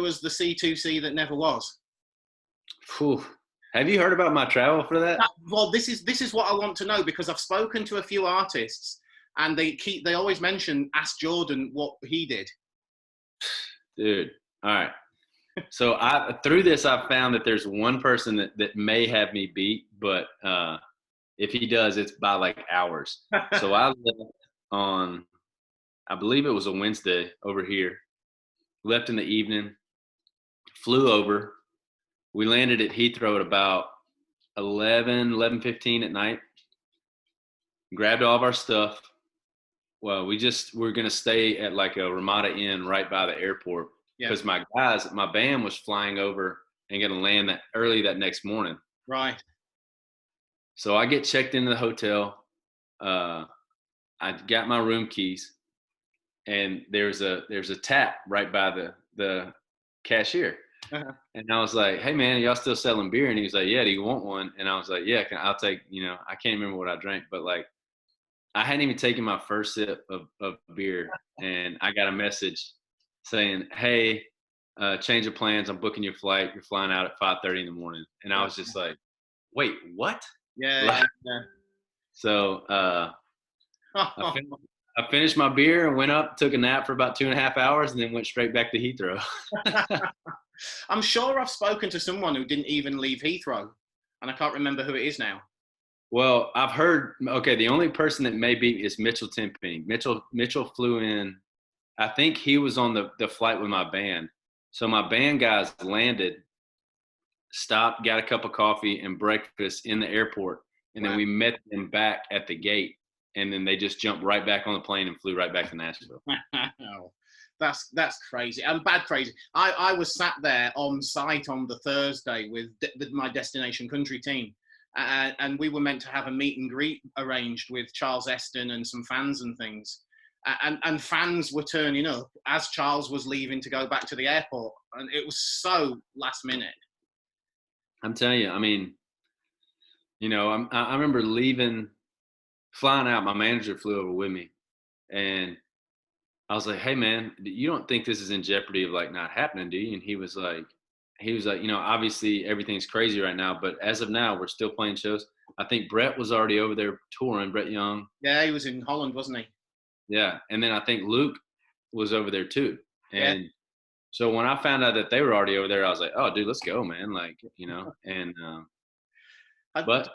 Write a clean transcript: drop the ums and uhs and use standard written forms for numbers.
was the C2C that never was. Whew. Have you heard about my travel for that? Well, this is what I want to know, because I've spoken to a few artists and they always mention Ask Jordan what he did. Dude, all right. So through this, I've found that there's one person that may have me beat, but if he does, it's by like hours. So I left on, I believe it was a Wednesday over here, left in the evening, flew over. We landed at Heathrow at about 11:15 at night, grabbed all of our stuff. Well, we're going to stay at like a Ramada Inn right by the airport because my band was flying over and going to land that early that next morning. Right. So I get checked into the hotel. I got my room keys, and there's a tap right by the cashier. Uh-huh. And I was like, "Hey man, y'all still selling beer?" And he was like, "Yeah, do you want one?" And I was like, "Yeah, I'll take." I can't remember what I drank, but like, I hadn't even taken my first sip of beer, and I got a message saying, "Hey, change of plans. I'm booking your flight. You're flying out at 5:30 in the morning." And I was just like, "Wait, what?" Yeah. So I finished my beer and went up, took a nap for about 2.5 hours, and then went straight back to Heathrow. I'm sure I've spoken to someone who didn't even leave Heathrow, and I can't remember who it is now. Well, I've heard. Okay, the only person that may be is Mitchell Timping. Mitchell flew in. I think he was on the flight with my band. So my band guys landed, stopped, got a cup of coffee and breakfast in the airport, and then we met them back at the gate, and then they just jumped right back on the plane and flew right back to Nashville. Oh, that's crazy. And bad crazy. I was sat there on site on the Thursday with my Destination Country team, and we were meant to have a meet and greet arranged with Charles Eston and some fans and things. And fans were turning up as Charles was leaving to go back to the airport, and it was so last minute. I'm telling you, I mean, I remember flying out. My manager flew over with me, and I was like, "Hey, man, you don't think this is in jeopardy of like not happening, do you?" And he was like, obviously everything's crazy right now, but as of now, we're still playing shows. I think Brett was already over there touring. Brett Young. Yeah, he was in Holland, wasn't he? Yeah, and then I think Luke was over there too. And so when I found out that they were already over there, I was like, "Oh, dude, let's go, man!" Like, and but